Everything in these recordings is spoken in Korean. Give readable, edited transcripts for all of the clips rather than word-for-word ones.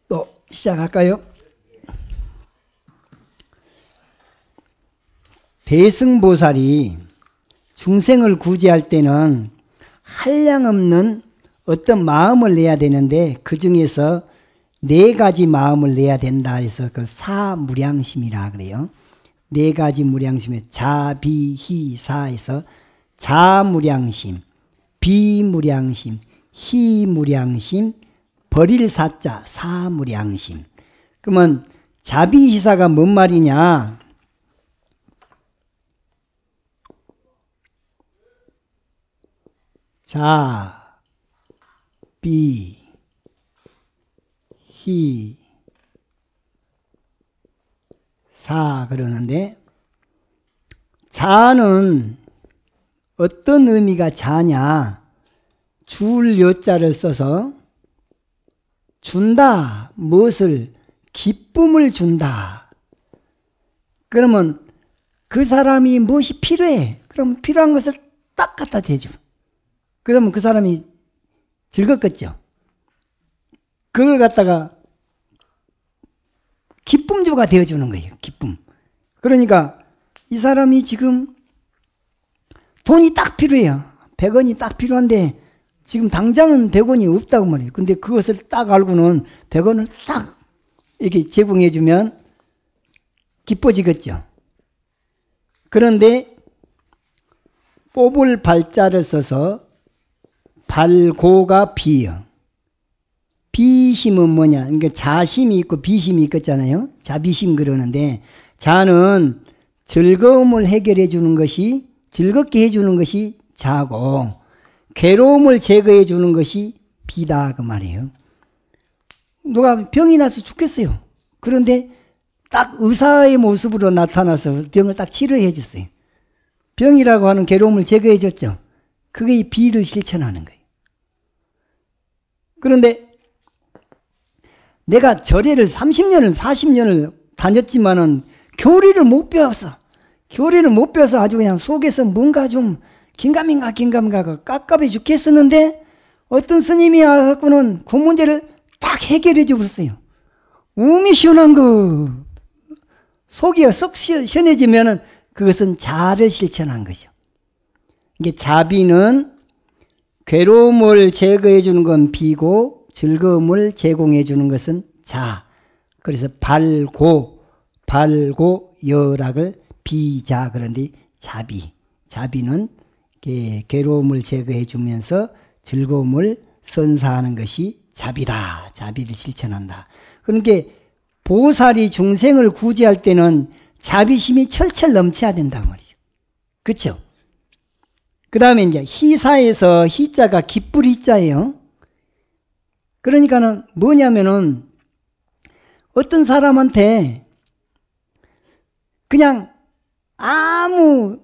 또 시작할까요? 대승보살이 중생을 구제할 때는 한량없는 어떤 마음을 내야 되는데 그 중에서 4가지 마음을 내야 된다 해서 그 사무량심이라 그래요. 4가지 무량심에 자비희사에서 자무량심, 비무량심, 희무량심, 버릴 사자, 사무량심. 그러면 자비희사가 뭔 말이냐? 자, 비, 희, 사 그러는데, 자는 어떤 의미가 자냐? 줄 여자를 써서 준다. 무엇을? 기쁨을 준다. 그러면 그 사람이 무엇이 필요해? 그럼 필요한 것을 딱 갖다 대줘. 그러면 그 사람이 즐겁겠죠. 그걸 갖다가 기쁨주가 되어주는 거예요. 기쁨. 그러니까 이 사람이 지금 돈이 딱 필요해요. 100원이 딱 필요한데 지금 당장은 100원이 없다고 말이에요. 근데 그것을 딱 알고는 100원을 딱 이렇게 제공해주면 기뻐지겠죠. 그런데 뽑을 발자를 써서 발고가 비요. 비심은 뭐냐? 그러니까 자심이 있고 비심이 있겠잖아요. 자비심 그러는데 자는 즐거움을 해결해 주는 것이, 즐겁게 해주는 것이 자고 괴로움을 제거해 주는 것이 비다 그 말이에요. 누가 병이 나서 죽겠어요. 그런데 딱 의사의 모습으로 나타나서 병을 딱 치료해 줬어요. 병이라고 하는 괴로움을 제거해 줬죠. 그게 이 비를 실천하는 거예요. 그런데 내가 절에를 30년을 40년을 다녔지만은 교리를 못 배웠어. 교리를 못 배워서 아주 그냥 속에서 뭔가 좀 긴가민가 깝깝해 죽겠었는데 어떤 스님이 와서는 그 문제를 딱 해결해 주었어요. 몸이 시원한 거. 속이 쏙 시원해지면은 그것은 자를 실천한 거죠. 이게 자비는 괴로움을 제거해 주는 건 비고 즐거움을 제공해 주는 것은 자. 그래서 발고 여락을 비자 그런데 자비. 자비는 괴로움을 제거해 주면서 즐거움을 선사하는 것이 자비다. 자비를 실천한다. 그러니까 보살이 중생을 구제할 때는 자비심이 철철 넘쳐야 된다고 말이죠. 그렇죠? 그 다음에 이제 희사에서 희자가 기쁠 희자예요. 그러니까는 뭐냐면은 어떤 사람한테 그냥 아무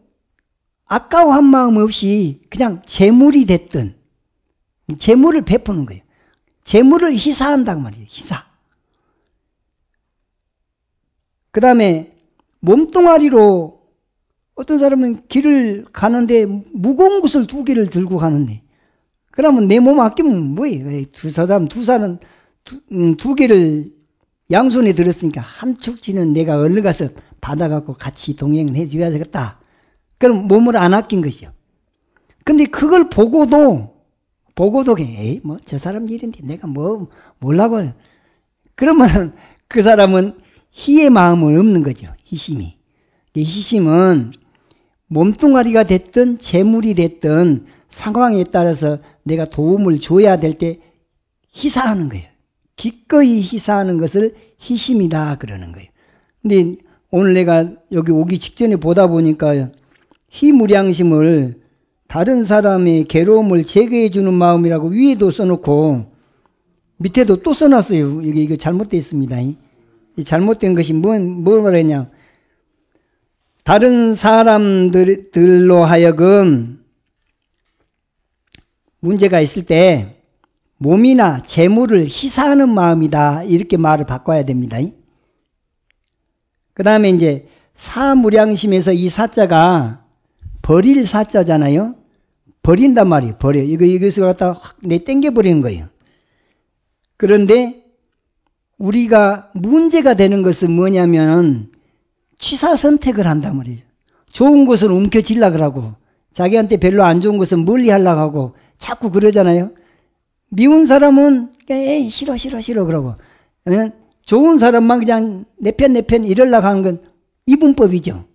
아까워한 마음 없이 그냥 재물이 됐든 재물을 베푸는 거예요. 재물을 희사한다고 말이에요. 희사. 그 다음에 몸뚱아리로 어떤 사람은 길을 가는데 무거운 것을 2개를 들고 가는데 그러면 내 몸 아끼면 뭐예요? 두 사람은 2개를 양손에 들었으니까 한 축지는 내가 얼른 가서 받아갖고 같이 동행을 해줘야 되겠다. 그럼 몸을 안 아낀 것이요. 근데 그걸 보고도 에이 뭐 저 사람 일인데 내가 뭐 몰라고 그러면 그 사람은 희의 마음은 없는 거죠. 희심이. 이 희심은 몸뚱아리가 됐든 재물이 됐든 상황에 따라서 내가 도움을 줘야 될 때 희사하는 거예요. 기꺼이 희사하는 것을 희심이다 그러는 거예요. 근데 오늘 내가 여기 오기 직전에 보다 보니까 희무량심을 다른 사람의 괴로움을 제거해 주는 마음이라고 위에도 써놓고 밑에도 또 써놨어요. 이거 잘못되어 있습니다. 이 잘못된 것이 뭐라 했냐. 다른 사람들로 하여금 문제가 있을 때 몸이나 재물을 희사하는 마음이다. 이렇게 말을 바꿔야 됩니다. 그 다음에 이제 사무량심에서 이 사자가 버릴 사자잖아요. 버린단 말이에요. 버려. 이것을 갖다 확 내땡겨버리는 거예요. 그런데 우리가 문제가 되는 것은 뭐냐면 취사 선택을 한단 말이죠. 좋은 것은 움켜쥐려고 하고 자기한테 별로 안 좋은 것은 멀리 하려고 하고 자꾸 그러잖아요. 미운 사람은 에이 싫어 그러고 좋은 사람만 그냥 내 편 이러려고 하는 건 이분법이죠.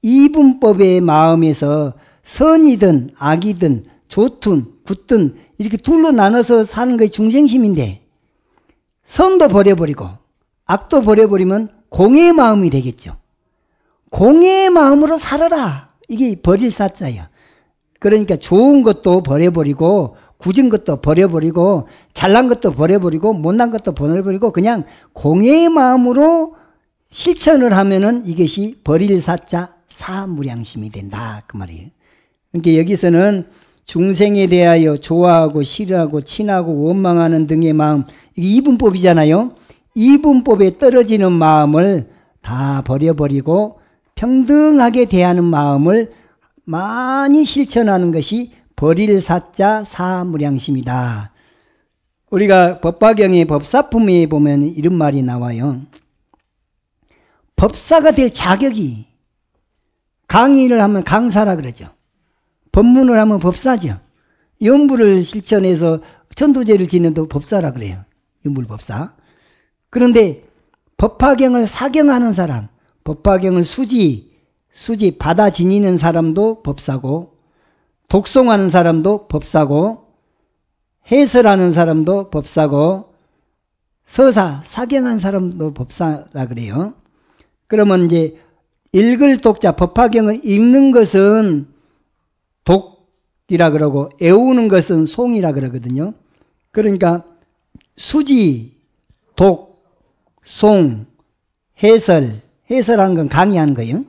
이분법의 마음에서 선이든 악이든 좋든 굳든 이렇게 둘로 나눠서 사는 것이 중생심인데 선도 버려버리고 악도 버려버리면 공의 마음이 되겠죠. 공의 마음으로 살아라. 이게 버릴 사자예요. 그러니까 좋은 것도 버려버리고 굳은 것도 버려버리고 잘난 것도 버려버리고 못난 것도 버려버리고 그냥 공의 마음으로 실천을 하면은 이것이 버릴 사자 사무량심이 된다 그 말이에요. 그러니까 여기서는 중생에 대하여 좋아하고 싫어하고 친하고 원망하는 등의 마음 이게 이분법이잖아요. 이분법에 떨어지는 마음을 다 버려버리고 평등하게 대하는 마음을 많이 실천하는 것이 버릴 사자 사무량심이다. 우리가 법화경의 법사품에 보면 이런 말이 나와요. 법사가 될 자격이 강의를 하면 강사라 그러죠. 법문을 하면 법사죠. 염불을 실천해서 천도제를 지내도 법사라 그래요. 염불법사. 그런데 법화경을 사경하는 사람, 법화경을 수지 받아 지니는 사람도 법사고 독송하는 사람도 법사고 해설하는 사람도 법사고 사경한 사람도 법사라 그래요. 그러면 이제 읽을 독자, 법화경을 읽는 것은 독이라 그러고 애우는 것은 송이라 그러거든요. 그러니까 수지, 독, 송, 해설한 건 강의하는 거예요.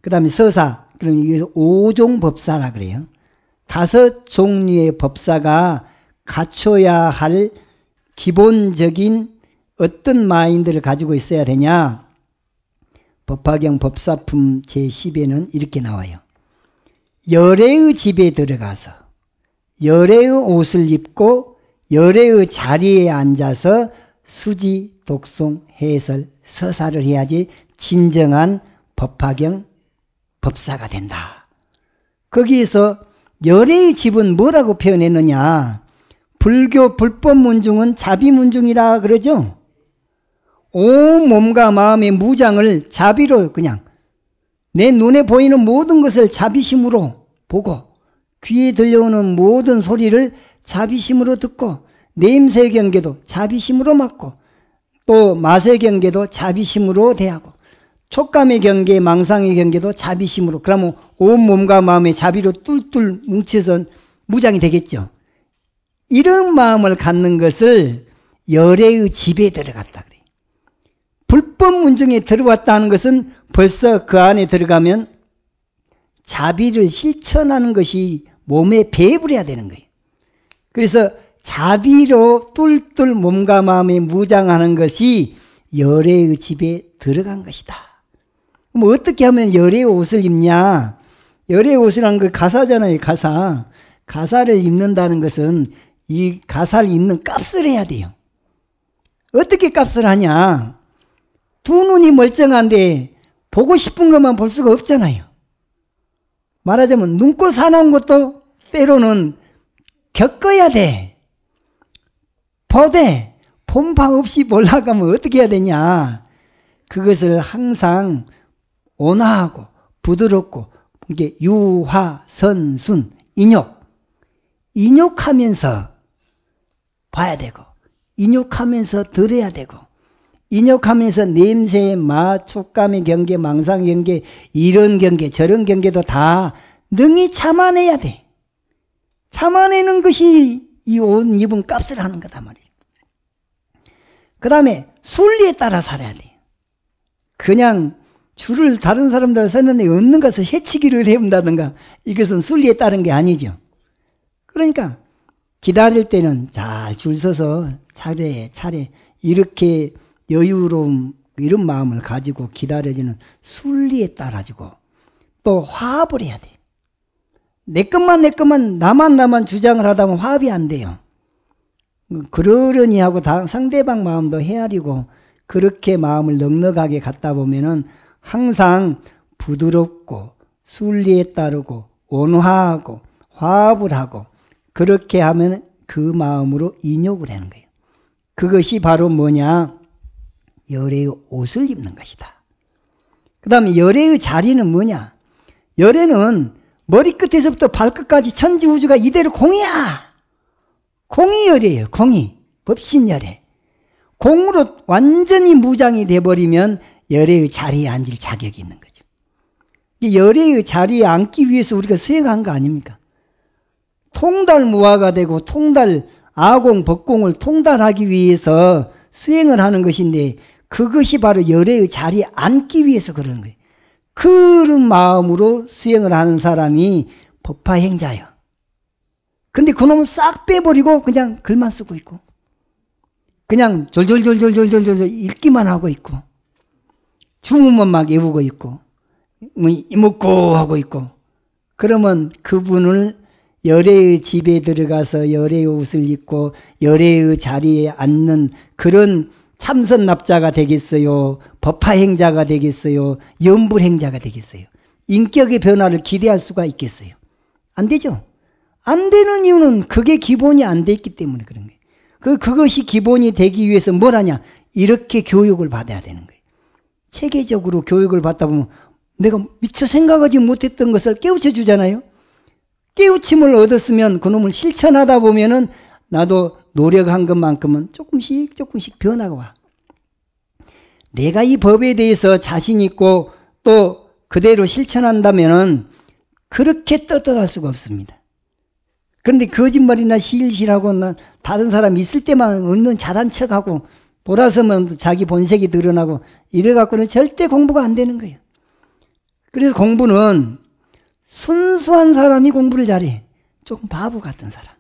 그 다음에 서사, 그럼 이게 5종 법사라 그래요. 5 종류의 법사가 갖춰야 할 기본적인 어떤 마인드를 가지고 있어야 되냐. 법화경 법사품 제10에는 이렇게 나와요. 열애의 집에 들어가서 열애의 옷을 입고 열애의 자리에 앉아서 수지, 독송, 해설, 서사를 해야지 진정한 법화경 법사가 된다. 거기에서 열애의 집은 뭐라고 표현했느냐. 불교 불법 문중은 자비 문중이라 그러죠. 온 몸과 마음의 무장을 자비로 그냥 내 눈에 보이는 모든 것을 자비심으로 보고 귀에 들려오는 모든 소리를 자비심으로 듣고 냄새 경계도 자비심으로 맡고 또 맛의 경계도 자비심으로 대하고 촉감의 경계, 망상의 경계도 자비심으로 그러면 온 몸과 마음의 자비로 뚫뚫 뭉쳐서 무장이 되겠죠. 이런 마음을 갖는 것을 열애의 집에 들어갔다 그래요. 불법 문중에 들어왔다는 것은 벌써 그 안에 들어가면 자비를 실천하는 것이 몸에 배입을 해야 되는 거예요. 그래서 자비로 뚫뚫 몸과 마음에 무장하는 것이 열애의 집에 들어간 것이다. 그럼 어떻게 하면 열애의 옷을 입냐? 열애의 옷이라는 그 가사잖아요. 가사를 입는다는 것은 이 가사를 입는 값을 해야 돼요. 어떻게 값을 하냐? 두 눈이 멀쩡한데 보고 싶은 것만 볼 수가 없잖아요. 말하자면 눈꼴 사나운 것도 때로는 겪어야 돼. 보되 본방 없이 몰라가면 어떻게 해야 되냐. 그것을 항상 온화하고 부드럽고 이게 유화선순 인욕하면서 봐야 되고 인욕하면서 들어야 되고 인욕하면서 냄새의 맛, 촉감의 경계, 망상의 경계, 이런 경계, 저런 경계도 다 능히 참아내야 돼. 참아내는 것이 이 옷 입은 값을 하는 거다 말이죠. 그 다음에 순리에 따라 살아야 돼. 그냥 줄을 다른 사람들 섰는데 얻는 것을 해치기를 해본다든가 이것은 순리에 따른 게 아니죠. 그러니까 기다릴 때는 잘 줄 서서 차례 이렇게 여유로움 이런 마음을 가지고 기다려지는 순리에 따라지고 또 화합을 해야 돼. 내 것만 나만 주장을 하다 보면 화합이 안 돼요. 그러려니 하고 상대방 마음도 헤아리고 그렇게 마음을 넉넉하게 갖다 보면은 항상 부드럽고 순리에 따르고 온화하고 화합을 하고 그렇게 하면 그 마음으로 인욕을 하는 거예요. 그것이 바로 뭐냐? 열애의 옷을 입는 것이다. 그 다음에 열애의 자리는 뭐냐? 열애는 머리끝에서부터 발끝까지 천지우주가 이대로 공이야. 공이 열애예요. 공이. 법신열애. 공으로 완전히 무장이 돼버리면 열애의 자리에 앉을 자격이 있는 거죠. 열애의 자리에 앉기 위해서 우리가 수행한 거 아닙니까? 통달무화가 되고 아공, 법공을 통달하기 위해서 수행을 하는 것인데 그것이 바로 열애의 자리에 앉기 위해서 그러는 거예요. 그런 마음으로 수행을 하는 사람이 법화행자예요. 근데 그놈은 싹 빼버리고 그냥 글만 쓰고 있고 그냥 졸졸졸졸졸졸 읽기만 하고 있고 주문만 막 외우고 있고 묻고 하고 있고 그러면 그분을 열애의 집에 들어가서 열애의 옷을 입고 열애의 자리에 앉는 그런 참선납자가 되겠어요? 법화행자가 되겠어요? 염불행자가 되겠어요? 인격의 변화를 기대할 수가 있겠어요? 안 되죠? 안 되는 이유는 그게 기본이 안 돼 있기 때문에 그런 거예요. 그것이 기본이 되기 위해서 뭘 하냐? 이렇게 교육을 받아야 되는 거예요. 체계적으로 교육을 받다 보면 내가 미처 생각하지 못했던 것을 깨우쳐 주잖아요. 깨우침을 얻었으면 그놈을 실천하다 보면은 나도 노력한 것만큼은 조금씩 변화가 와. 내가 이 법에 대해서 자신 있고 또 그대로 실천한다면은 그렇게 떳떳할 수가 없습니다. 그런데 거짓말이나 시일시라고 다른 사람 있을 때만 얻는 잘한 척하고 돌아서면 자기 본색이 드러나고 이래갖고는 절대 공부가 안 되는 거예요. 그래서 공부는 순수한 사람이 공부를 잘해. 조금 바보 같은 사람.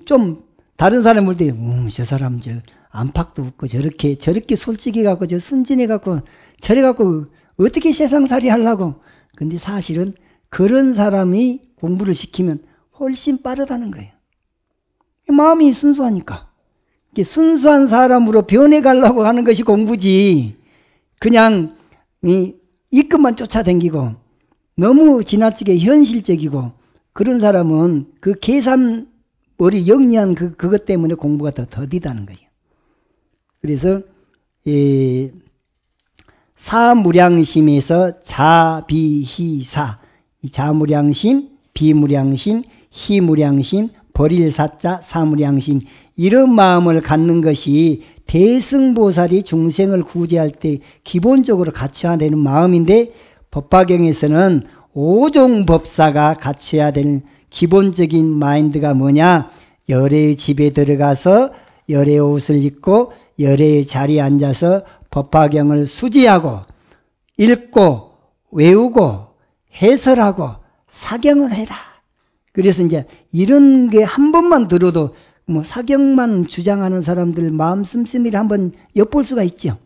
좀 다른 사람 볼 때 저 사람 저 안팎도 없고 저렇게 솔직해 갖고 저 순진해 갖고 저래 갖고 어떻게 세상살이 하려고. 근데 사실은 그런 사람이 공부를 시키면 훨씬 빠르다는 거예요. 마음이 순수하니까. 순수한 사람으로 변해가려고 하는 것이 공부지. 그냥 이 것만 쫓아다니고 너무 지나치게 현실적이고 그런 사람은 그 계산 머리 영리한 그것 때문에 공부가 더 더디다는 거예요. 그래서 사무량심에서 자비희사, 자무량심, 비무량심, 희무량심, 버릴 사자, 사무량심 이런 마음을 갖는 것이 대승보살이 중생을 구제할 때 기본적으로 갖춰야 되는 마음인데 법화경에서는 오종법사가 갖춰야 되는 기본적인 마인드가 뭐냐? 열애의 집에 들어가서 열애의 옷을 입고 열애의 자리에 앉아서 법화경을 수지하고 읽고 외우고 해설하고 사경을 해라. 그래서 이제 이런 게 한 번만 들어도 뭐 사경만 주장하는 사람들 마음 씀씀이를 한번 엿볼 수가 있죠.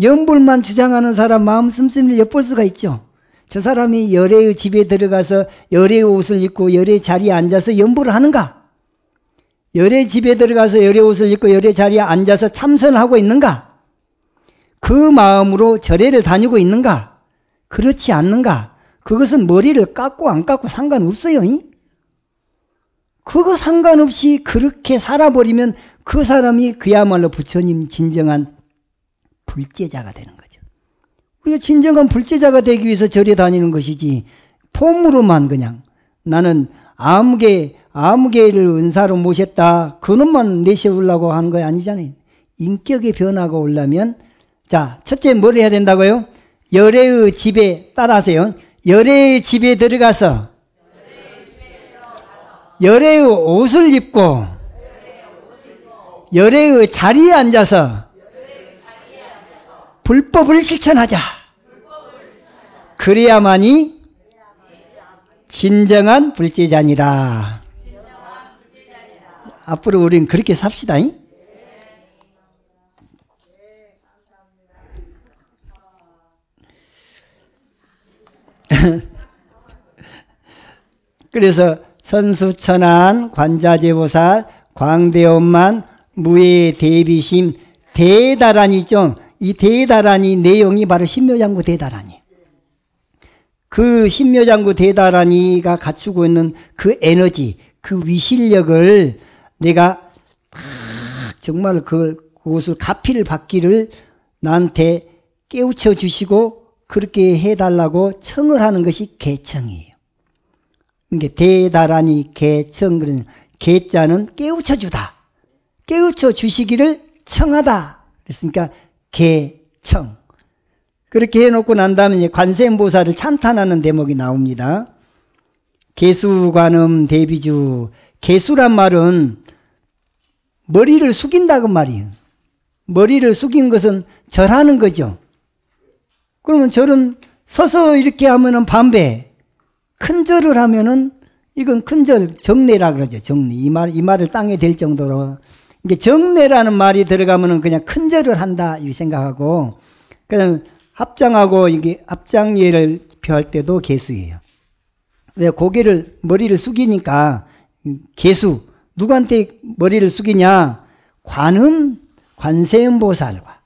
염불만 주장하는 사람 마음 씀씀이를 엿볼 수가 있죠. 저 사람이 열애의 집에 들어가서 열애의 옷을 입고 열애의 자리에 앉아서 염불을 하는가? 열애의 집에 들어가서 열애의 옷을 입고 열애의 자리에 앉아서 참선을 하고 있는가? 그 마음으로 절에를 다니고 있는가? 그렇지 않는가? 그것은 머리를 깎고 안 깎고 상관없어요. 그거 상관없이 그렇게 살아버리면 그 사람이 그야말로 부처님 진정한 불제자가 되는 거죠. 우리가 진정한 불제자가 되기 위해서 절에 다니는 것이지 폼으로만 그냥 나는 아무개를 은사로 모셨다 그놈만 내세우려고 하는 거 아니잖아요. 인격의 변화가 오려면 자 첫째 뭘 해야 된다고요? 열애의 집에 따라하세요. 열애의 집에 들어가서 열애의 옷을 입고 열애의 자리에 앉아서 불법을 실천하자. 그래야만이 진정한 불제자니라. 앞으로 우리는 그렇게 삽시다. 그래서 선수천안, 관자재보살, 광대엄만, 무예대비심, 대다란이죠. 이 대다란이 내용이 바로 신묘장구 대다란이에요. 그 신묘장구 대다란이가 갖추고 있는 그 에너지, 그 위실력을 내가 정말 그것을 가피를 받기를 나한테 깨우쳐 주시고 그렇게 해달라고 청을 하는 것이 개청이에요. 그러니까 대다란이 개청, 그런 개자는 깨우쳐 주다. 깨우쳐 주시기를 청하다. 그랬으니까 개청. 그렇게 해놓고 난 다음에 이제 관세음보살을 찬탄하는 대목이 나옵니다. 개수관음 대비주. 개수란 말은 머리를 숙인다고 말이에요. 머리를 숙인 것은 절하는 거죠. 그러면 절은 서서 이렇게 하면은 반배, 큰 절을 하면은 이건 큰 절, 정례라 그러죠. 정례. 이 말을 땅에 댈 정도로. 이게 정례라는 말이 들어가면은 그냥 큰 절을 한다 이렇게 생각하고, 그냥 합장하고 이게 합장예를 표할 때도 개수예요. 왜 고개를 머리를 숙이니까 개수. 누구한테 머리를 숙이냐? 관세음보살과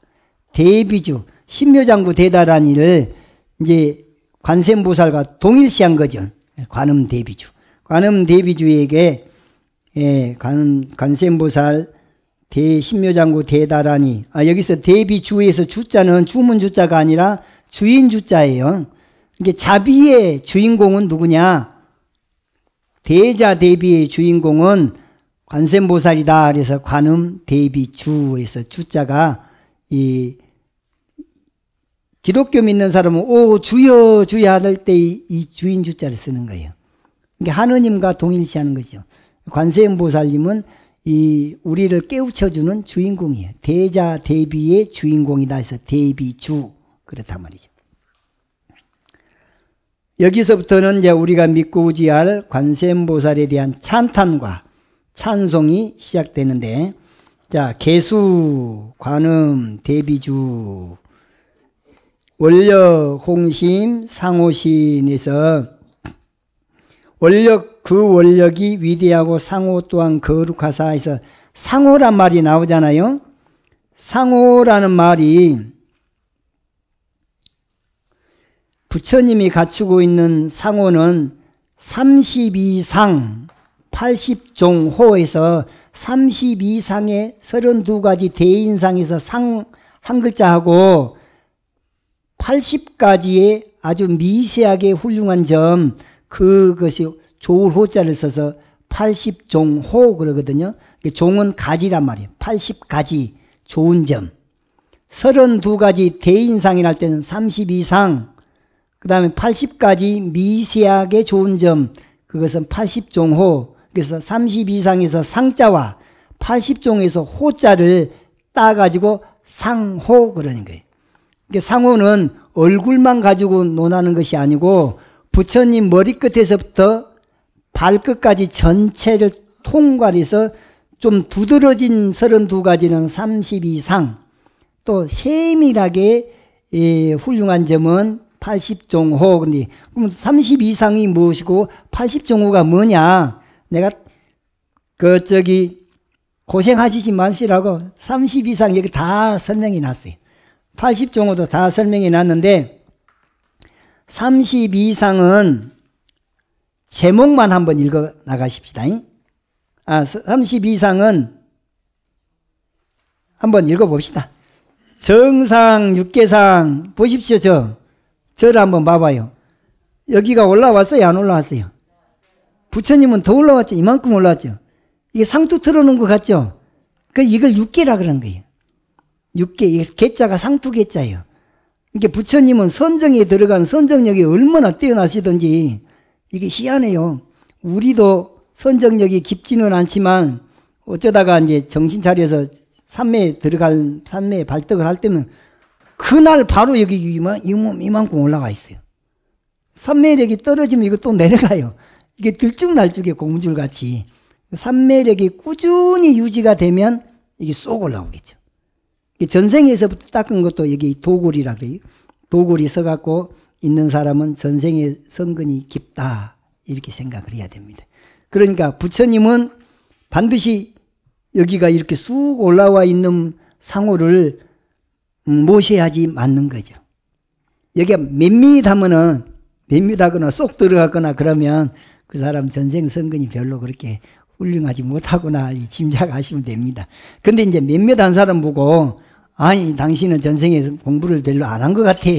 대비주, 신묘장구 대다란이를 이제 관세음보살과 동일시한 거죠. 관음대비주. 관음대비주에게 관세음보살 신묘장구 대다란이. 여기서 대비주에서 주자는 주문 주자가 아니라 주인 주자예요. 이게 자비의 주인공은 누구냐? 대자 대비의 주인공은 관세음보살이다. 그래서 관음대비주에서 주자가 이 기독교 믿는 사람은 오 주여 주여 할 때 이 주인 주자를 쓰는 거예요. 이게 하느님과 동일시하는 거죠. 관세음보살님은 이 우리를 깨우쳐주는 주인공이에요. 대자 대비의 주인공이다 해서 대비주 그렇단 말이죠. 여기서부터는 이제 우리가 믿고 의지할 관세음보살에 대한 찬탄과 찬송이 시작되는데, 자, 개수, 관음, 대비주, 원력, 홍심, 상호신에서 원력, 그 원력이 위대하고 상호 또한 거룩하사 해서 상호란 말이 나오잖아요. 상호라는 말이 부처님이 갖추고 있는 상호는 32상, 80종호에서 32상의 32가지 대인상에서 상 한 글자하고 80가지의 아주 미세하게 훌륭한 점, 그것이 좋을 호자를 써서 80종호 그러거든요. 종은 가지란 말이에요. 80가지 좋은 점. 32가지 대인상이랄 때는 32상, 그 다음에 80가지 미세하게 좋은 점, 그것은 80종호. 그래서 32상에서 상자와 80종에서 호자를 따가지고 상호 그러는 거예요. 그러니까 상호는 얼굴만 가지고 논하는 것이 아니고 부처님 머리끝에서부터 발끝까지 전체를 통괄해서 좀 두드러진 32가지는 32상, 또 세밀하게 훌륭한 점은 80종호. 근데 그럼 32상이 무엇이고 80종호가 뭐냐? 내가 고생하시지 마시라고 32상 여기 다 설명해 놨어요. 80종호도 다 설명해 놨는데 32상은 제목만 한번 읽어 나가십시다. 32상은 한번 읽어 봅시다. 정상, 육계상 보십시오. 저를 한번 봐봐요. 여기가 올라왔어요? 안 올라왔어요? 부처님은 더 올라왔죠. 이만큼 올라왔죠. 이게 상투 틀어놓은 것 같죠? 이걸 육계라 그런 거예요. 육계, 이게 계자가 상투 계자예요. 이게 부처님은 선정에 들어간 선정력이 얼마나 뛰어나시던지 이게 희한해요. 우리도 선정력이 깊지는 않지만 어쩌다가 이제 정신 차려서 산매에 발덕을 할 때면 그날 바로 여기 이만큼 올라가 있어요. 산매력이 떨어지면 이거 또 내려가요. 이게 들쭉날쭉의 고무줄 같이 산매력이 꾸준히 유지가 되면 이게 쏙 올라오겠죠. 전생에서부터 닦은 것도 여기 도골이라 그래요. 도골이 서갖고 있는 사람은 전생의 성근이 깊다 이렇게 생각을 해야 됩니다. 그러니까 부처님은 반드시 여기가 이렇게 쑥 올라와 있는 상호를 모셔야지 맞는 거죠. 여기가 밋밋하거나 쏙 들어가거나 그러면 그 사람 전생선근이 별로 그렇게 훌륭하지 못하구나 짐작하시면 됩니다. 근데 이제 몇몇한 사람 보고 아니 당신은 전생에서 공부를 별로 안 한 것 같아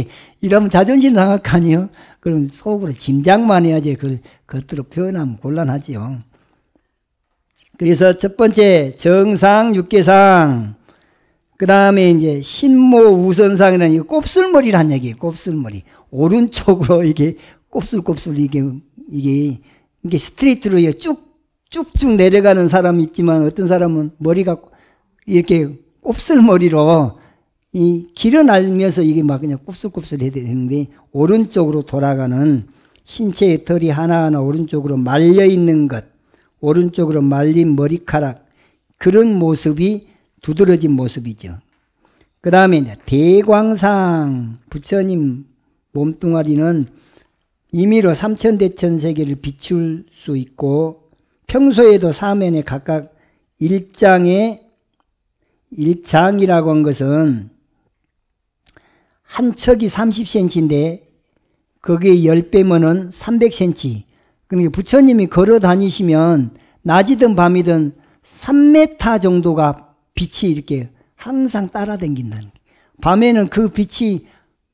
이러면 자존심 상할 거 아니에요. 그럼 속으로 짐작만 해야지 그걸 겉으로 표현하면 곤란하지요. 그래서 첫 번째 정상 육계상, 그 다음에 이제 신모 우선상이라는 이 곱슬머리란 얘기예요. 곱슬머리 오른쪽으로 이게 곱슬곱슬 이게 스트레이트로 쭉쭉 내려가는 사람이 있지만 어떤 사람은 머리가 이렇게 곱슬머리로 이 길어날면서 이게 막 그냥 곱슬곱슬 해야 되는데 오른쪽으로 돌아가는 신체의 털이 하나하나 오른쪽으로 말려 있는 것, 오른쪽으로 말린 머리카락, 그런 모습이 두드러진 모습이죠. 그 다음에 대광상, 부처님 몸뚱아리는 임의로 삼천대천세계를 비출 수 있고 평소에도 사면에 각각 일장이라고 한 것은 한 척이 30cm인데 거기에 10배면은 300cm. 그러니까 부처님이 걸어 다니시면 낮이든 밤이든 3m 정도가 빛이 이렇게 항상 따라다닌다는 거예요. 밤에는 그 빛이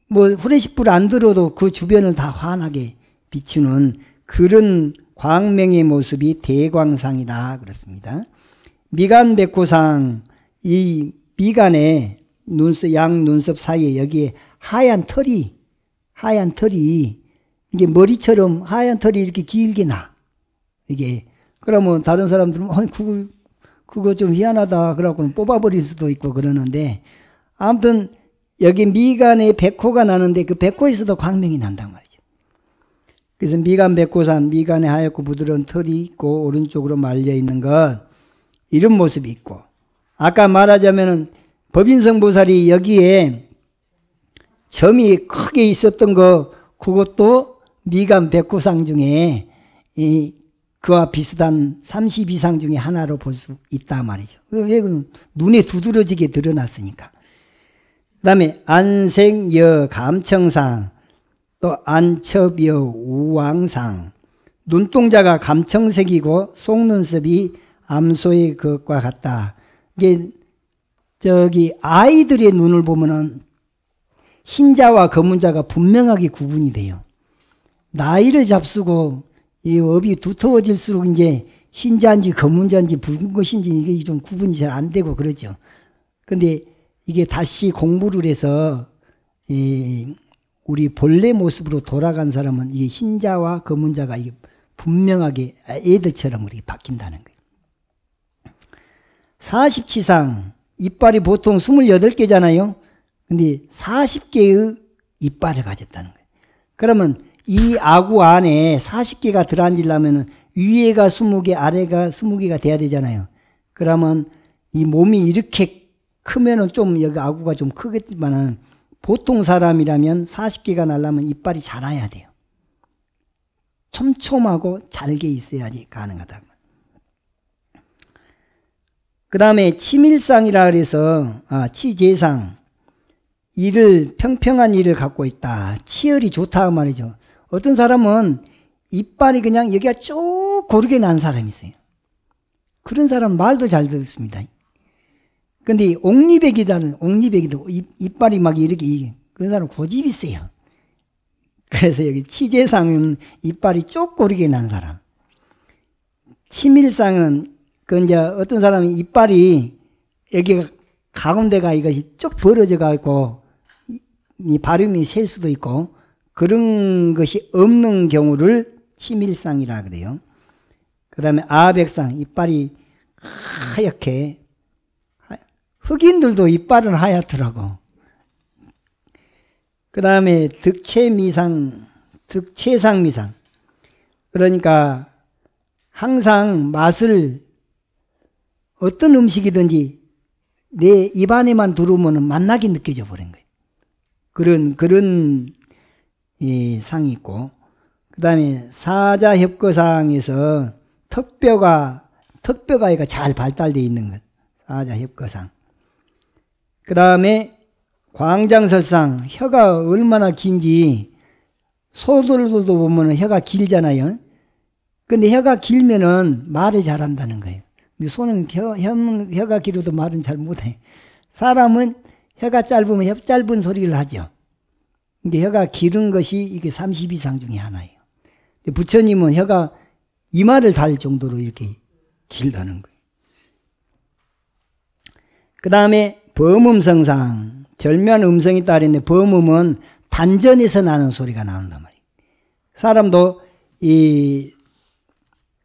뭐 후레시불 안 들어도 그 주변을 다 환하게 비추는 그런 광명의 모습이 대광상이다 그렇습니다. 미간백호상, 이 미간에 양 눈썹 사이에 여기에 하얀 털이 이게 머리처럼 하얀 털이 이렇게 길게 나. 이게 그러면 다른 사람들은 그거 좀 희한하다 그러고는 뽑아버릴 수도 있고 그러는데 아무튼 여기 미간에 백호가 나는데 그 백호에서도 광명이 난단 말이죠. 그래서 미간백호산, 미간에 하얗고 부드러운 털이 있고 오른쪽으로 말려 있는 것, 이런 모습이 있고, 아까 말하자면은 법인성보살이 여기에 점이 크게 있었던 거, 그것도 미간백호상 중에 그와 비슷한 30 이상 중에 하나로 볼 수 있단 말이죠. 왜? 눈에 두드러지게 드러났으니까. 그 다음에 안색여 감청상, 또 안첩여 우왕상, 눈동자가 감청색이고 속눈썹이 암소의 것과 같다. 이게 아이들의 눈을 보면은 흰자와 검은자가 분명하게 구분이 돼요. 나이를 잡수고 이 업이 두터워질수록 이제 흰자인지 검은자인지 붉은 것인지 이게 좀 구분이 잘 안 되고 그러죠. 근데 이게 다시 공부를 해서 우리 본래 모습으로 돌아간 사람은 이게 흰자와 검은자가 이게 분명하게 애들처럼 이렇게 바뀐다는 거예요. 40치상, 이빨이 보통 28개잖아요. 근데 40개의 이빨을 가졌다는 거예요. 그러면 이 아구 안에 40개가 들어앉으려면 위에가 20개, 아래가 20개가 돼야 되잖아요. 그러면 이 몸이 이렇게 크면은 좀 여기 아구가 좀 크겠지만은 보통 사람이라면 40개가 나려면 이빨이 자라야 돼요. 촘촘하고 잘게 있어야지 가능하다. 그 다음에 치밀상이라 그래서 치재상, 평평한 이를 갖고 있다. 치열이 좋다 말이죠. 어떤 사람은 이빨이 그냥 여기가 쭉 고르게 난 사람이 있어요. 그런 사람 말도 잘 듣습니다. 근데 옥리백이도 이빨이 막 이렇게, 그런 사람 고집이 세요. 그래서 여기 치재상은 이빨이 쭉 고르게 난 사람. 치밀상은 이제 어떤 사람이 이빨이 여기가 가운데가 이것이 쭉 벌어져 가지고 이 발음이 셀 수도 있고 그런 것이 없는 경우를 치밀상이라 그래요. 그 다음에 아백상, 이빨이 하얗게, 흑인들도 이빨은 하얗더라고. 그 다음에 득채상미상. 그러니까 항상 맛을 어떤 음식이든지 내 입안에만 들어오면 맛나게 느껴져 버린 거예요. 그런 이 상이 있고, 그 다음에 사자협거상에서 턱뼈가 잘 발달되어 있는 것. 사자협거상. 그 다음에 광장설상, 혀가 얼마나 긴지, 소들도 보면 혀가 길잖아요. 근데 혀가 길면은 말을 잘한다는 거예요. 근데 소는 혀가 길어도 말은 잘 못해. 사람은 혀가 짧으면 혀 짧은 소리를 하죠. 근데 혀가 길은 것이 이게 32상 중에 하나예요. 부처님은 혀가 이마를 달 정도로 이렇게 길다는 거예요. 그 다음에 범음성상, 절묘한 음성이 따르는데 범음은 단전에서 나는 소리가 나온단 말이에요. 사람도 이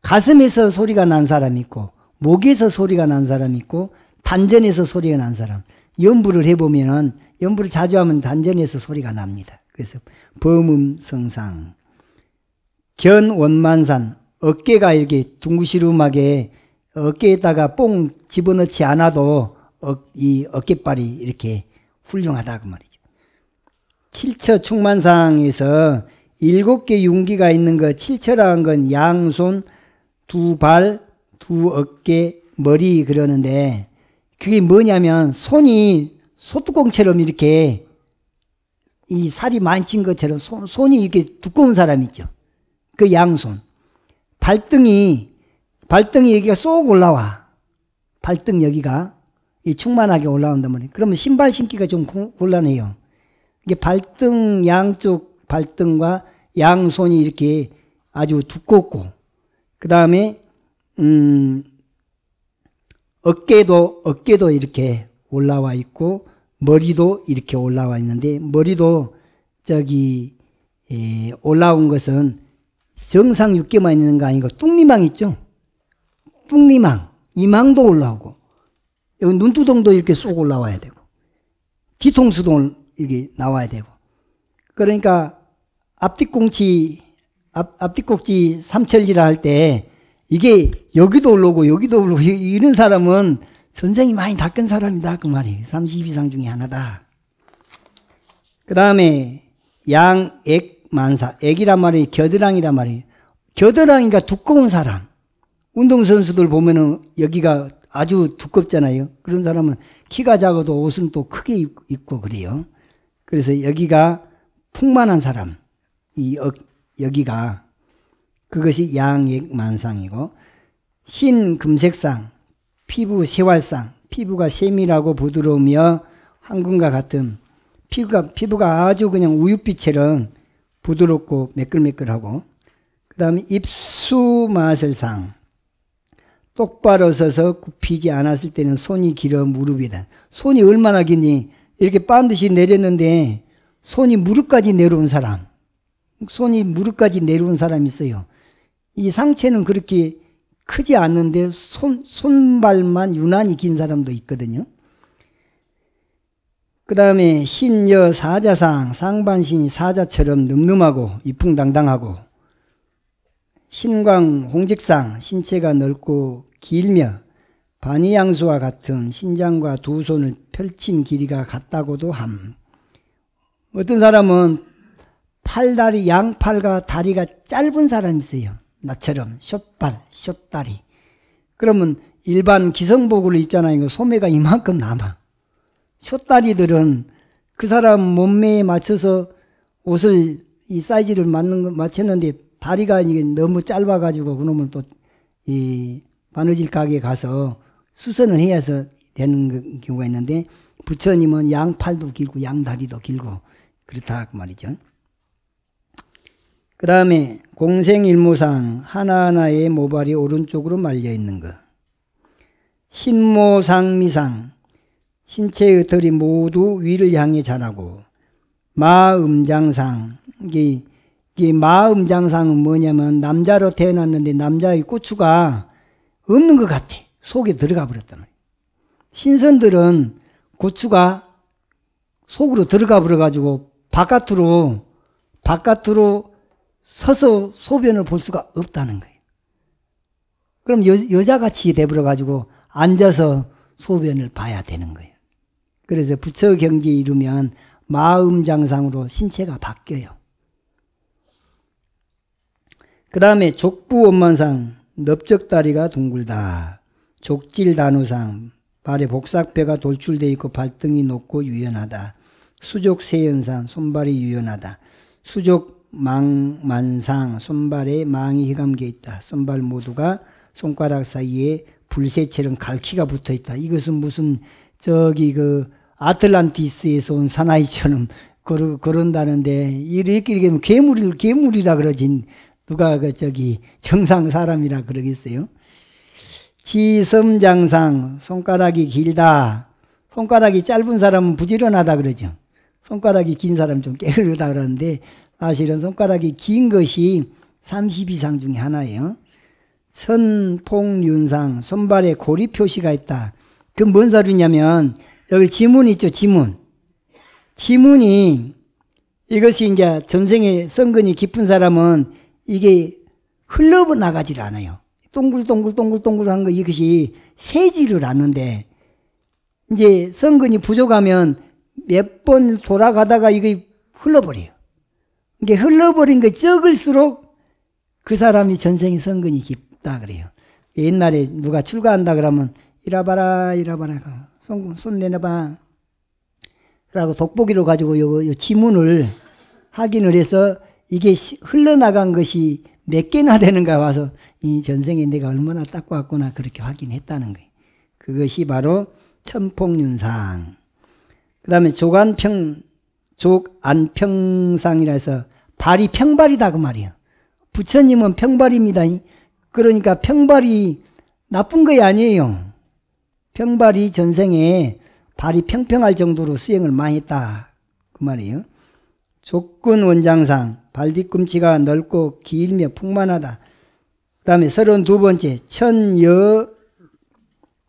가슴에서 소리가 난 사람이 있고 목에서 소리가 난 사람이 있고 단전에서 소리가 난 사람. 연부를 해보면 연부를 자주 하면 단전에서 소리가 납니다. 그래서 범음성상. 견원만산, 어깨가 이렇게 둥구시름하게 어깨에다가 뽕 집어넣지 않아도 이 어깨빨이 이렇게 훌륭하다 그 말이죠. 칠처충만상에서 7개 윤기가 있는 거, 칠처라는 건 양손, 두 발, 두 어깨, 머리 그러는데 그게 뭐냐면 손이 소뚜껑처럼 이렇게 이 살이 많이 찐 것처럼 손이 이렇게 두꺼운 사람 있죠. 그 양손. 발등이 여기가 쏙 올라와. 발등 여기가 충만하게 올라온단 말이에요. 그러면 신발 신기가 좀 곤란해요. 이게 발등, 양쪽 발등과 양손이 이렇게 아주 두껍고, 그 다음에, 어깨도 이렇게 올라와 있고, 머리도 이렇게 올라와 있는데, 머리도 올라온 것은 정상 6개만 있는 거 아니고, 뚱리망 있죠? 뚱리망. 이망도 올라오고, 여기 눈두덩도 이렇게 쏙 올라와야 되고, 뒤통수도 이렇게 나와야 되고, 그러니까 앞뒤꼭지 삼천리라 할 때 이게 여기도 올라오고 이런 사람은 전생이 많이 닦은 사람이다 그 말이에요. 32상 중에 하나다. 그 다음에 양액만사, 액이란 말이 겨드랑이란 말이에요. 겨드랑이가 두꺼운 사람, 운동선수들 보면은 여기가 아주 두껍잖아요. 그런 사람은 키가 작아도 옷은 또 크게 입고 그래요. 그래서 여기가 풍만한 사람, 여기가 그것이 양액만상이고, 신금색상, 피부 세활상, 피부가 세밀하고 부드러우며 황금과 같은 피부가 아주 그냥 우윳빛처럼 부드럽고 매끌매끌하고, 그 다음에 입수마설상, 똑바로 서서 굽히지 않았을 때는 손이 길어 무릎이다. 손이 얼마나 긴지 이렇게 반드시 내렸는데 손이 무릎까지 내려온 사람, 손이 무릎까지 내려온 사람이 있어요. 이 상체는 그렇게 크지 않는데 손발만 유난히 긴 사람도 있거든요. 그 다음에 신여 사자상, 상반신이 사자처럼 늠름하고 이풍당당하고, 신광 홍직상, 신체가 넓고 길며 반이양수와 같은 신장과 두 손을 펼친 길이가 같다고도 함. 어떤 사람은 팔다리, 양팔과 다리가 짧은 사람이 있어요. 나처럼 숏발, 숏다리. 그러면 일반 기성복을 입잖아요. 소매가 이만큼 남아. 숏다리들은 그 사람 몸매에 맞춰서 옷을 이 사이즈를 맞췄는데 다리가 이게 너무 짧아가지고 그놈을 또 이 바느질 가게에 가서 수선을 해서 되는 경우가 있는데, 부처님은 양팔도 길고 양다리도 길고 그렇다 그 말이죠. 그 다음에 공생일모상, 하나하나의 모발이 오른쪽으로 말려 있는 것. 신모상미상, 신체의 털이 모두 위를 향해 자라고. 마음장상, 이게 마음장상은 뭐냐면 남자로 태어났는데 남자의 고추가 없는 것 같아. 속에 들어가 버렸단 말이에요. 신선들은 고추가 속으로 들어가 버려가지고 바깥으로 서서 소변을 볼 수가 없다는 거예요. 그럼 여자같이 돼버려가지고 앉아서 소변을 봐야 되는 거예요. 그래서 부처경지에 이르면 마음장상으로 신체가 바뀌어요. 그 다음에 족부 원만상, 넓적다리가 둥글다. 족질 단우상, 발에 복삭뼈가 돌출되어 있고 발등이 높고 유연하다. 수족 세연상, 손발이 유연하다. 수족 만상, 손발에 망이 휘감겨 있다. 손발 모두가 손가락 사이에 불새처럼 갈퀴가 붙어 있다. 이것은 무슨 아틀란티스에서 온 사나이처럼 그런다는데, 이렇게 하면 괴물이라 그러지. 누가 정상 사람이라 그러겠어요? 지섬장상, 손가락이 길다. 손가락이 짧은 사람은 부지런하다 그러죠. 손가락이 긴 사람은 좀 게으르다 그러는데, 사실은 손가락이 긴 것이 32상 중에 하나예요. 선폭윤상, 손발에 고리 표시가 있다. 그 뭔 소리냐면, 여기 지문 있죠, 지문. 지문이, 이것이 이제 전생에 성근이 깊은 사람은 이게 흘러나가질 않아요. 동글동글한 거, 이것이 새지를 않는데, 이제 성근이 부족하면 몇 번 돌아가다가 이게 흘러버려요. 이게 흘러버린 거 적을수록 그 사람이 전생에 성근이 깊다 그래요. 옛날에 누가 출가한다 그러면, 이라봐라, 손 내놔봐. 라고 돋보기로 가지고 요 지문을 확인을 해서 이게 흘러나간 것이 몇 개나 되는가 와서 이 전생에 내가 얼마나 닦고 왔구나 그렇게 확인했다는 거예요. 그것이 바로 천폭윤상. 그 다음에 족안평상이라 해서 발이 평발이다 그 말이에요. 부처님은 평발입니다. 그러니까 평발이 나쁜 거 아니에요. 평발이 전생에 발이 평평할 정도로 수행을 많이 했다 그 말이에요. 족근원장상, 발 뒤꿈치가 넓고 길며 풍만하다. 그 다음에 32번째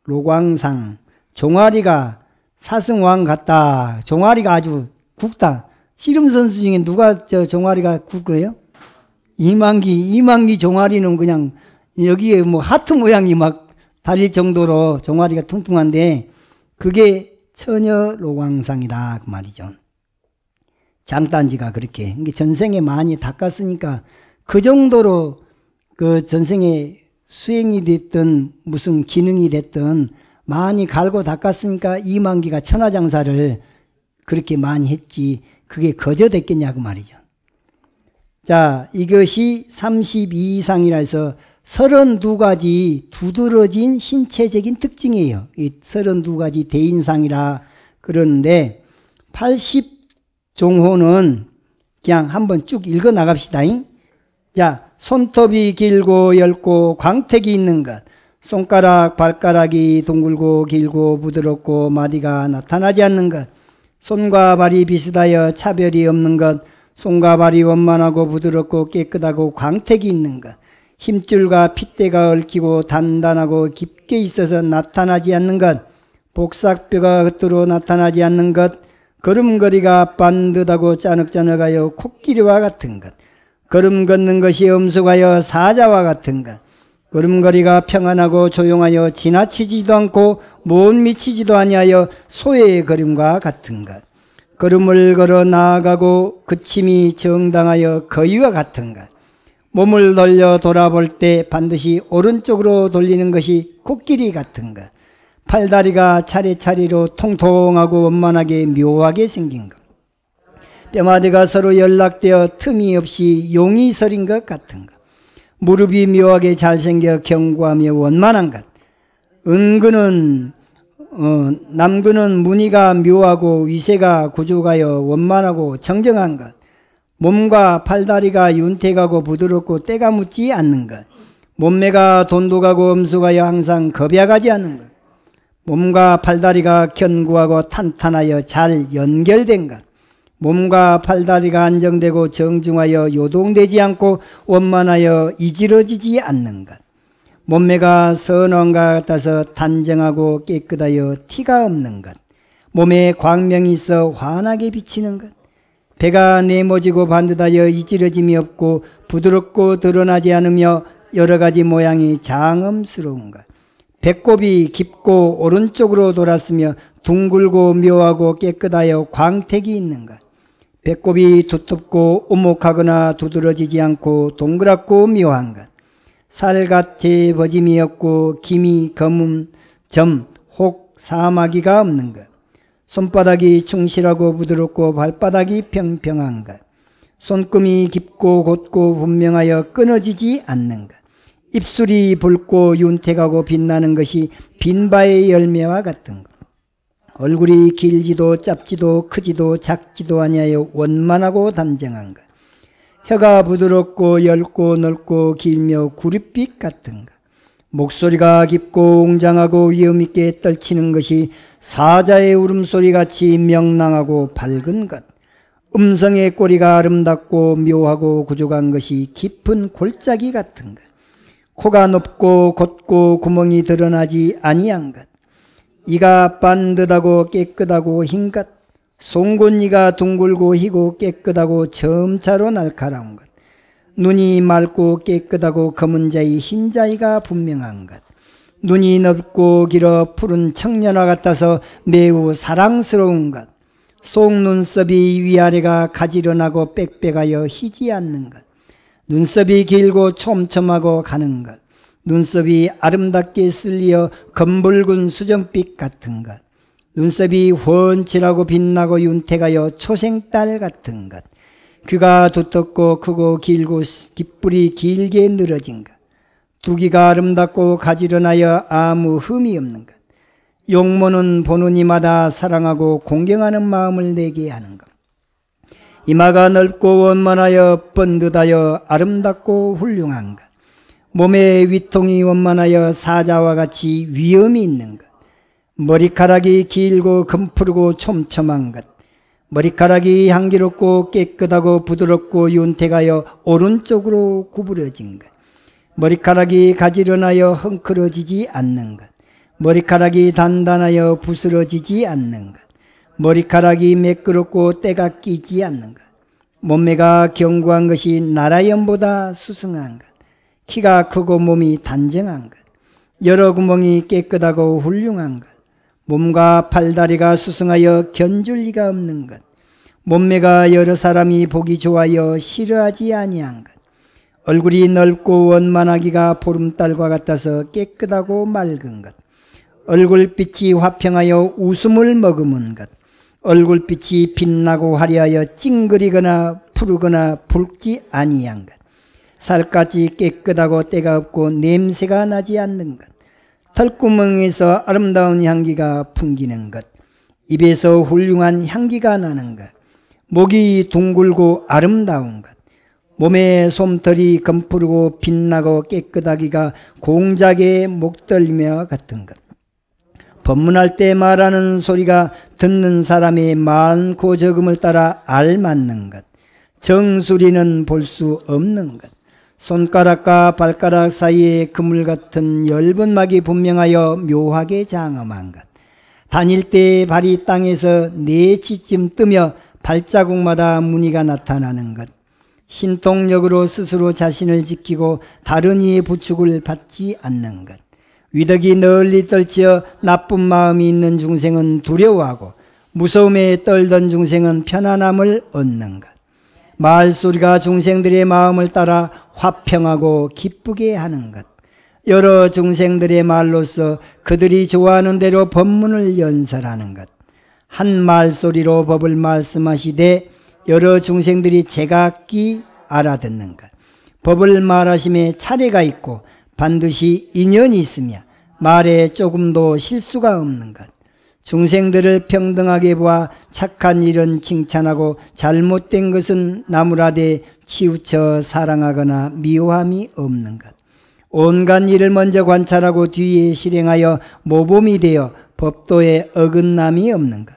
천여로광상, 종아리가 사승왕 같다. 종아리가 아주 굵다. 씨름선수 중에 누가 종아리가 굵어요? 이만기 종아리는 그냥 여기에 뭐 하트 모양이 막 달릴 정도로 종아리가 퉁퉁한데, 그게 천여로광상이다 그 말이죠. 장단지가 그렇게 전생에 많이 닦았으니까 그 정도로 그 전생에 수행이 됐든 무슨 기능이 됐든 많이 갈고 닦았으니까 이만기가 천하장사를 그렇게 많이 했지 그게 거저됐겠냐 그 말이죠. 자, 이것이 32이상이라 해서 32가지 두드러진 신체적인 특징이에요. 이 32가지 대인상이라 그러는데, 80종호는 그냥 한번 쭉 읽어 나갑시다. 자, 손톱이 길고 엷고 광택이 있는 것, 손가락, 발가락이 둥글고 길고 부드럽고 마디가 나타나지 않는 것, 손과 발이 비슷하여 차별이 없는 것, 손과 발이 원만하고 부드럽고 깨끗하고 광택이 있는 것, 힘줄과 핏대가 얽히고 단단하고 깊게 있어서 나타나지 않는 것, 복삭뼈가 겉으로 나타나지 않는 것, 걸음걸이가 반듯하고 짜늑짜늑하여 코끼리와 같은 것, 걸음 걷는 것이 엄숙하여 사자와 같은 것, 걸음걸이가 평안하고 조용하여 지나치지도 않고 못 미치지도 아니하여 소의 걸음과 같은 것, 걸음을 걸어 나아가고 그침이 정당하여 거위와 같은 것, 몸을 돌려 돌아볼 때 반드시 오른쪽으로 돌리는 것이 코끼리 같은 것, 팔다리가 차례차례로 통통하고 원만하게 묘하게 생긴 것, 뼈마디가 서로 연락되어 틈이 없이 용이 서린 것 같은 것, 무릎이 묘하게 잘생겨 견고하며 원만한 것, 남근은 무늬가 묘하고 위세가 구조가여 원만하고 정정한 것, 몸과 팔다리가 윤택하고 부드럽고 때가 묻지 않는 것, 몸매가 돈독하고 엄숙하여 항상 겁약하지 않는 것, 몸과 팔다리가 견고하고 탄탄하여 잘 연결된 것, 몸과 팔다리가 안정되고 정중하여 요동되지 않고 원만하여 이지러지지 않는 것, 몸매가 선원과 같아서 단정하고 깨끗하여 티가 없는 것, 몸에 광명이 있어 환하게 비치는 것, 배가 네모지고 반듯하여 이지러짐이 없고 부드럽고 드러나지 않으며 여러가지 모양이 장엄스러운 것, 배꼽이 깊고 오른쪽으로 돌았으며 둥글고 묘하고 깨끗하여 광택이 있는 것, 배꼽이 두텁고 오목하거나 두드러지지 않고 동그랗고 묘한 것. 살같이 버짐이 없고 김이 검은 점, 혹 사마귀가 없는 것. 손바닥이 충실하고 부드럽고 발바닥이 평평한 것. 손금이 깊고 곧고 분명하여 끊어지지 않는 것. 입술이 붉고 윤택하고 빛나는 것이 빈바의 열매와 같은 것. 얼굴이 길지도 짧지도 크지도 작지도 아니하여 원만하고 단정한 것. 혀가 부드럽고 엷고 넓고 길며 구릿빛 같은 것. 목소리가 깊고 웅장하고 위엄있게 떨치는 것이 사자의 울음소리같이 명랑하고 밝은 것. 음성의 꼬리가 아름답고 묘하고 구조한 것이 깊은 골짜기 같은 것. 코가 높고 곧고 구멍이 드러나지 아니한 것. 이가 반듯하고 깨끗하고 흰 것. 송곳니가 둥글고 희고 깨끗하고 점차로 날카로운 것. 눈이 맑고 깨끗하고 검은 자의 흰 자위가 분명한 것. 눈이 넓고 길어 푸른 청년화 같아서 매우 사랑스러운 것. 속눈썹이 위아래가 가지런하고 빽빽하여 희지 않는 것. 눈썹이 길고 촘촘하고 가는 것. 눈썹이 아름답게 쓸리어 검붉은 수정빛 같은 것. 눈썹이 훤칠하고 빛나고 윤택하여 초생딸 같은 것. 귀가 두텁고 크고 길고 깃불이 길게 늘어진 것. 두기가 아름답고 가지런하여 아무 흠이 없는 것. 용모는 보는 이마다 사랑하고 공경하는 마음을 내게 하는 것. 이마가 넓고 원만하여 번듯하여 아름답고 훌륭한 것. 몸의 위통이 원만하여 사자와 같이 위엄이 있는 것. 머리카락이 길고 검푸르고 촘촘한 것. 머리카락이 향기롭고 깨끗하고 부드럽고 윤택하여 오른쪽으로 구부러진 것. 머리카락이 가지런하여 헝클어지지 않는 것. 머리카락이 단단하여 부스러지지 않는 것. 머리카락이 매끄럽고 때가 끼지 않는 것. 몸매가 견고한 것이 나라연보다 수승한 것. 키가 크고 몸이 단정한 것. 여러 구멍이 깨끗하고 훌륭한 것. 몸과 팔다리가 수승하여 견줄 리가 없는 것. 몸매가 여러 사람이 보기 좋아하여 싫어하지 아니한 것. 얼굴이 넓고 원만하기가 보름달과 같아서 깨끗하고 맑은 것. 얼굴빛이 화평하여 웃음을 머금은 것. 얼굴빛이 빛나고 화려하여 찡그리거나 푸르거나 붉지 아니한 것. 살갗이 깨끗하고 때가 없고 냄새가 나지 않는 것. 털구멍에서 아름다운 향기가 풍기는 것. 입에서 훌륭한 향기가 나는 것. 목이 둥글고 아름다운 것. 몸의 솜털이 검푸르고 빛나고 깨끗하기가 공작의 목덜미와 같은 것. 법문할 때 말하는 소리가 듣는 사람의 많고 적음을 따라 알맞는 것. 정수리는 볼 수 없는 것. 손가락과 발가락 사이에 그물 같은 엷은 막이 분명하여 묘하게 장엄한 것. 다닐 때 발이 땅에서 4치쯤 뜨며 발자국마다 무늬가 나타나는 것. 신통력으로 스스로 자신을 지키고 다른 이의 부축을 받지 않는 것. 위덕이 널리 떨치어 나쁜 마음이 있는 중생은 두려워하고 무서움에 떨던 중생은 편안함을 얻는 것. 말소리가 중생들의 마음을 따라 화평하고 기쁘게 하는 것. 여러 중생들의 말로서 그들이 좋아하는 대로 법문을 연설하는 것. 한 말소리로 법을 말씀하시되 여러 중생들이 제각기 알아듣는 것. 법을 말하심에 차례가 있고 반드시 인연이 있으며 말에 조금도 실수가 없는 것. 중생들을 평등하게 보아 착한 일은 칭찬하고 잘못된 것은 나무라되 치우쳐 사랑하거나 미워함이 없는 것. 온갖 일을 먼저 관찰하고 뒤에 실행하여 모범이 되어 법도에 어긋남이 없는 것.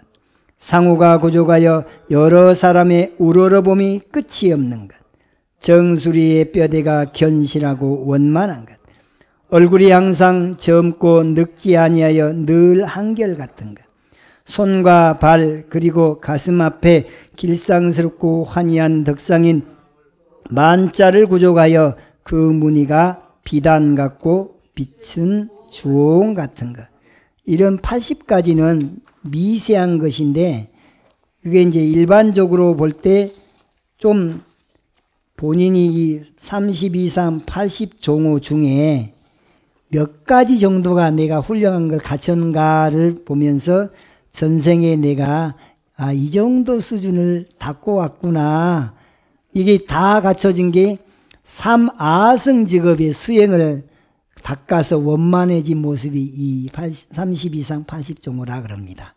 상호가 구족하여 여러 사람의 우러러봄이 끝이 없는 것. 정수리의 뼈대가 견실하고 원만한 것. 얼굴이 항상 젊고 늙지 아니하여 늘 한결같은 것. 손과 발 그리고 가슴 앞에 길상스럽고 환희한 덕상인 만자를 구족하여 그 무늬가 비단 같고 빛은 주홍 같은 것. 이런 80가지는 미세한 것인데 그게 이제 일반적으로 볼 때 좀 본인이 이 32상 80종호 중에 몇 가지 정도가 내가 훌륭한 걸 갖췄는가를 보면서 전생에 내가 이 정도 수준을 닦고 왔구나. 이게 다 갖춰진 게 삼아성 직업의 수행을 닦아서 원만해진 모습이 이 32상 80종호라 그럽니다.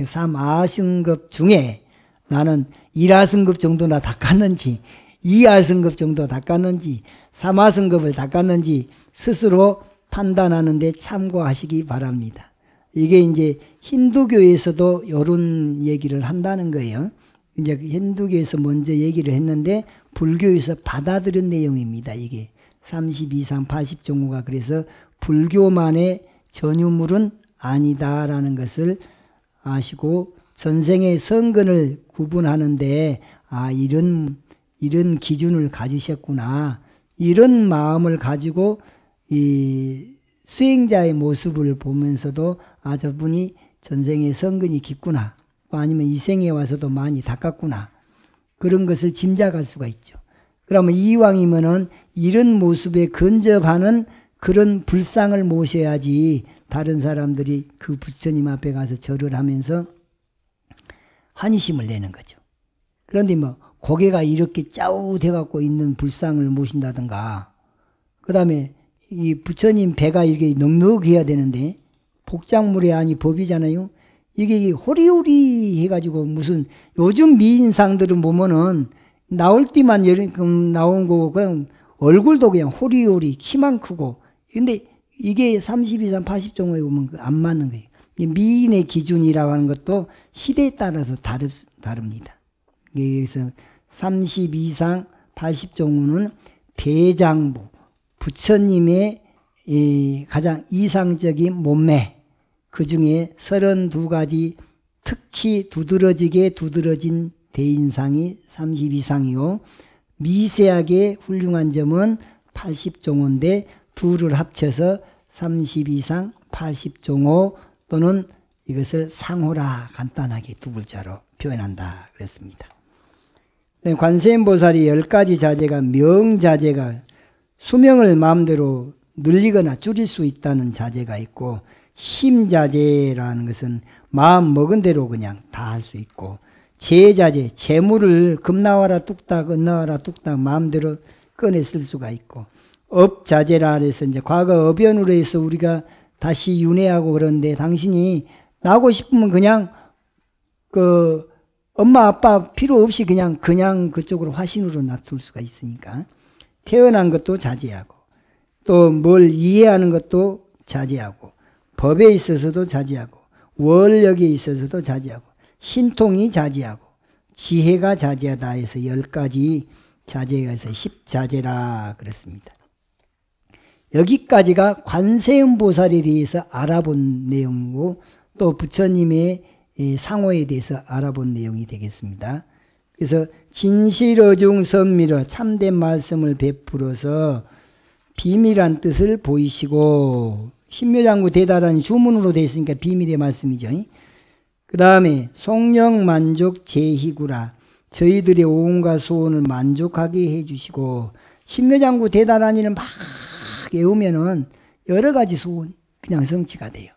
삼아성급 중에 나는 1하성급 정도나 닦았는지 2하성급 정도 닦았는지 3하성급을 닦았는지 스스로 판단하는데 참고하시기 바랍니다. 이게 이제 힌두교에서도 이런 얘기를 한다는 거예요. 이제 힌두교에서 먼저 얘기를 했는데 불교에서 받아들인 내용입니다. 이게 32상 80종호가 그래서 불교만의 전유물은 아니다라는 것을 아시고 전생의 성근을 구분하는데 이런 기준을 가지셨구나. 이런 마음을 가지고 이 수행자의 모습을 보면서도 저분이 전생의 성근이 깊구나. 아니면 이 생에 와서도 많이 닦았구나. 그런 것을 짐작할 수가 있죠. 그러면 이왕이면은 이런 모습에 근접하는 그런 불상을 모셔야지 다른 사람들이 그 부처님 앞에 가서 절을 하면서 환희심을 내는 거죠. 그런데 뭐 고개가 이렇게 짜웃해갖고 있는 불상을 모신다든가 그 다음에 이 부처님 배가 이렇게 넉넉해야 되는데 복작물이 아니 법이잖아요. 이게 호리호리 해가지고 무슨 요즘 미인상들은 보면은 나올 때만 나온 거고 그냥 얼굴도 그냥 호리호리 키만 크고 근데 이게 32상 80종호에 보면 안 맞는 거예요. 미인의 기준이라고 하는 것도 시대에 따라서 다릅니다. 그래서 32상 80종호는 대장부 부처님의 가장 이상적인 몸매 그 중에 32가지 특히 두드러지게 두드러진 대인상이 32상이요. 미세하게 훌륭한 점은 80종호인데 둘을 합쳐서 32상 80종호 또는 이것을 상호라 간단하게 두 글자로 표현한다 그랬습니다. 관세음보살이 10가지 자제가 명자제가 수명을 마음대로 늘리거나 줄일 수 있다는 자제가 있고 심자제라는 것은 마음 먹은 대로 그냥 다 할 수 있고 재자제, 재물을 금 나와라 뚝딱 은 나와라 뚝딱 마음대로 꺼내 쓸 수가 있고 업자제라 해서 이제 과거 업연으로 해서 우리가 다시 윤회하고 그러는데 당신이 나고 싶으면 그냥 그 엄마 아빠 필요 없이 그냥 그쪽으로 화신으로 놔둘 수가 있으니까 태어난 것도 자제하고 또 뭘 이해하는 것도 자제하고 법에 있어서도 자제하고 원력에 있어서도 자제하고 신통이 자제하고 지혜가 자제하다 해서 10가지 자제가 해서 10자제라 그랬습니다. 여기까지가 관세음보살에 대해서 알아본 내용이고 또 부처님의 상호에 대해서 알아본 내용이 되겠습니다. 그래서 진실어중 선밀어 참된 말씀을 베풀어서 비밀한 뜻을 보이시고 신묘장구 대다라니 주문으로 되어 있으니까 비밀의 말씀이죠. 그 다음에 송영만족 제희구라 저희들의 오온과 소원을 만족하게 해주시고 신묘장구 대다라니를 막 외우면은 여러 가지 소원이 그냥 성취가 돼요.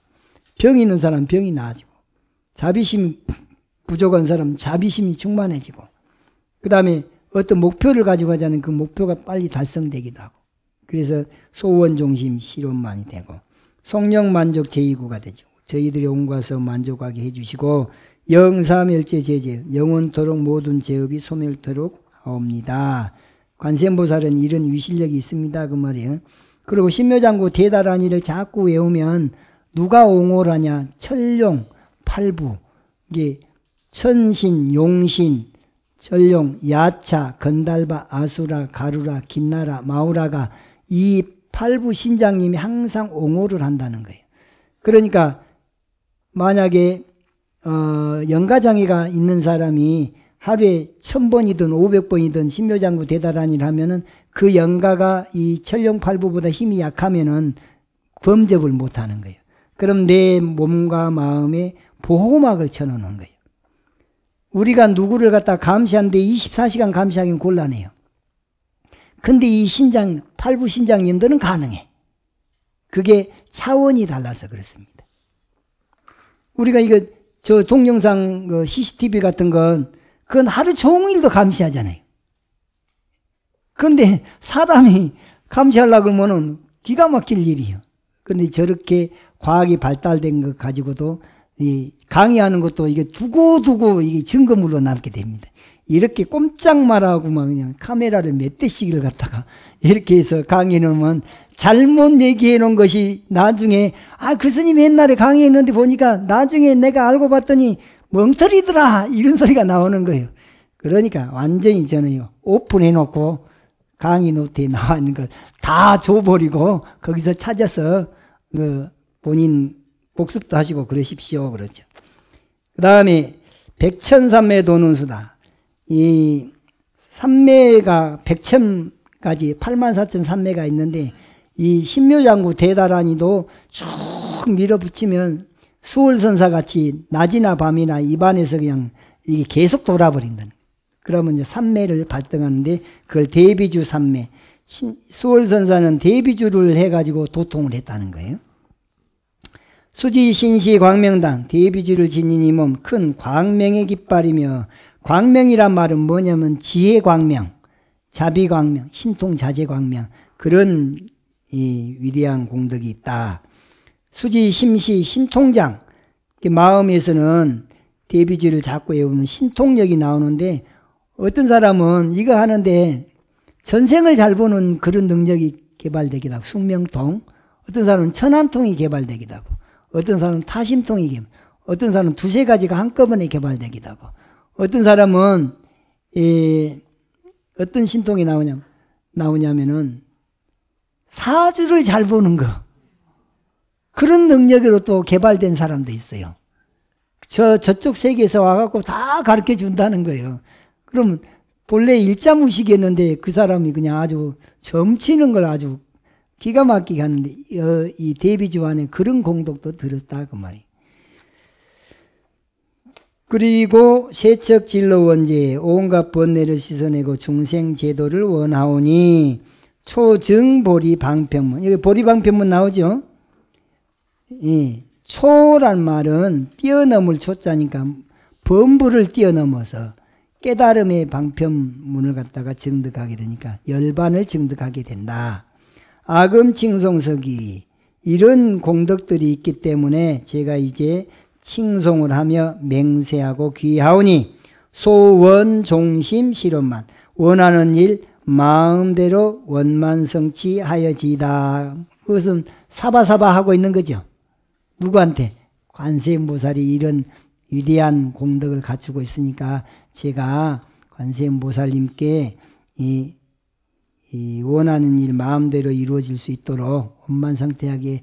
병이 있는 사람 병이 나아지고 자비심이 부족한 사람 자비심이 충만해지고 그 다음에 어떤 목표를 가지고 하자는 그 목표가 빨리 달성되기도 하고 그래서 소원종심 실현만이 되고 성령만족 제2구가 되죠. 저희들이 온과서 만족하게 해주시고 영사멸제 제제 영원토록 모든 제업이 소멸토록 하옵니다. 관세음보살은 이런 위실력이 있습니다. 그 말이에요. 그리고 신묘장구 대다라니를 자꾸 외우면 누가 옹호를 하냐 천룡 팔부 이게 천신 용신 전룡 야차 건달바 아수라 가루라 긴나라 마우라가 이 팔부 신장님이 항상 옹호를 한다는 거예요. 그러니까 만약에 영가장애가 있는 사람이 하루에 1000번이든 500번이든 신묘장구 대다라니를 하면은 그 영가가 이 천룡팔부보다 힘이 약하면은 범접을 못하는 거예요. 그럼 내 몸과 마음에 보호막을 쳐놓는 거예요. 우리가 누구를 갖다 감시하는데 24시간 감시하기는 곤란해요. 근데 이 신장, 팔부 신장님들은 가능해. 그게 차원이 달라서 그렇습니다. 우리가 이거, 저 동영상 그 CCTV 같은 건, 그건 하루 종일도 감시하잖아요. 그런데 사람이 감시하려고 그러면은 기가 막힐 일이에요. 그런데 저렇게 과학이 발달된 것 가지고도 이 강의하는 것도 이게 두고두고 이게 증거물로 남게 됩니다. 이렇게 꼼짝 말하고 막 그냥 카메라를 몇 대씩을 갖다가 이렇게 해서 강의해 놓으면 잘못 얘기해 놓은 것이 나중에 그 스님이 옛날에 강의했는데 보니까 나중에 내가 알고 봤더니 멍터리더라 이런 소리가 나오는 거예요. 그러니까 완전히 저는요 오픈해 놓고 강의 노트에 나와 있는 걸 다 줘버리고 거기서 찾아서 그 본인 복습도 하시고 그러십시오. 그러죠. 그 다음에 백천삼매 도는 수다. 이 삼매가 백천까지 84,003매가 있는데 이 신묘장구 대다란이도 쭉 밀어붙이면 수월선사 같이 낮이나 밤이나 입안에서 그냥 이게 계속 돌아버린다는. 그러면 이제 삼매를 발등하는데 그걸 대비주 삼매. 수월선사는 대비주를 해가지고 도통을 했다는 거예요. 수지 신시 광명당 대비주를 지닌 이 몸 큰 광명의 깃발이며 광명이란 말은 뭐냐면 지혜 광명, 자비 광명, 신통 자재 광명 그런 이 위대한 공덕이 있다. 수지 심시 신통장 마음에서는 대비주를 자꾸 외우면 신통력이 나오는데 어떤 사람은 이거 하는데 전생을 잘 보는 그런 능력이 개발되기도 하고 숙명통, 어떤 사람은 천안통이 개발되기도 하고 어떤 사람은 타심통이 어떤 사람은 두세 가지가 한꺼번에 개발되기도 하고 어떤 사람은 어떤 신통이 나오냐면은 사주를 잘 보는 거 그런 능력으로 또 개발된 사람도 있어요. 저쪽 세계에서 와갖고 다 가르쳐 준다는 거예요. 그러면 본래 일자무식이었는데 그 사람이 그냥 아주 점치는 걸 아주 기가 막히게 하는데 이 대비주 안에 그런 공덕도 들었다 그 말이에요. 그리고 세척진로 원제 온갖 번뇌를 씻어내고 중생제도를 원하오니 초증보리방편문. 여기 보리방편문 나오죠? 이 초란 말은 뛰어넘을 초자니까 범부를 뛰어넘어서 깨달음의 방편문을 갖다가 증득하게 되니까 열반을 증득하게 된다. 아금칭송석이 이런 공덕들이 있기 때문에 제가 이제 칭송을 하며 맹세하고 귀하오니 소원종심 실현만 원하는 일 마음대로 원만성취하여지다. 그것은 사바사바 하고 있는 거죠. 누구한테? 관세음보살이 이런 위대한 공덕을 갖추고 있으니까 제가 관세음보살님께 이 원하는 일 마음대로 이루어질 수 있도록 원만상태하게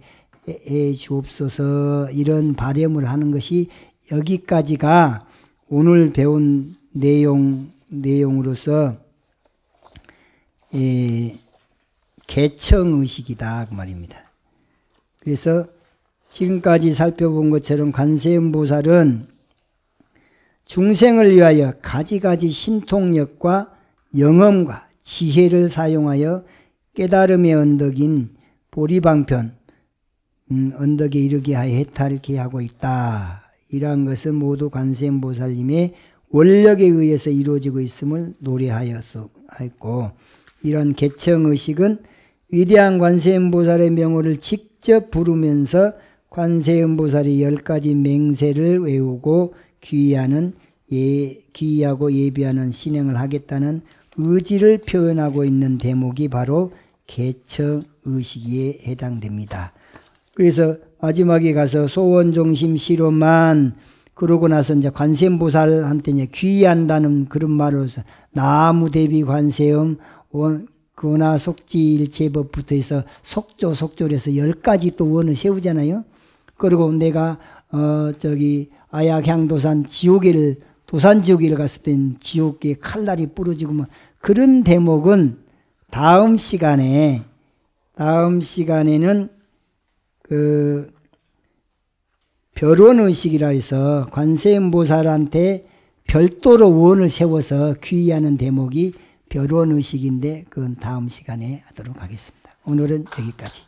해 주옵소서 이런 바람을 하는 것이 여기까지가 오늘 배운 내용으로서 개청의식이다 그 말입니다. 그래서 지금까지 살펴본 것처럼 관세음보살은 중생을 위하여 가지가지 신통력과 영험과 지혜를 사용하여 깨달음의 언덕인 보리방편 언덕에 이르게 하여 해탈케 하고 있다. 이러한 것은 모두 관세음보살님의 원력에 의해서 이루어지고 있음을 노래하였고 이런 개청의식은 위대한 관세음보살의 명호를 직접 부르면서 관세음보살이 10가지 맹세를 외우고 귀의하고 예비하는 신행을 하겠다는 의지를 표현하고 있는 대목이 바로 개청의식에 해당됩니다. 그래서 마지막에 가서 소원종심 실호만 그러고 나서 이제 관세음보살한테 이제 귀의한다는 그런 말로서 나무 대비 관세음 근화 속지 일체법부터 해서 속조를 해서 10가지 또 원을 세우잖아요. 그리고 내가 아약향도산 지옥에를 도산지옥에를 갔을 땐 지옥에 칼날이 부러지고 뭐 그런 대목은 다음 시간에는 그 별원의식이라 해서 관세음보살한테 별도로 원을 세워서 귀의하는 대목이 벼론의식인데 그건 다음 시간에 하도록 하겠습니다. 오늘은 여기까지.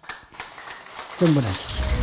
성불하십시오.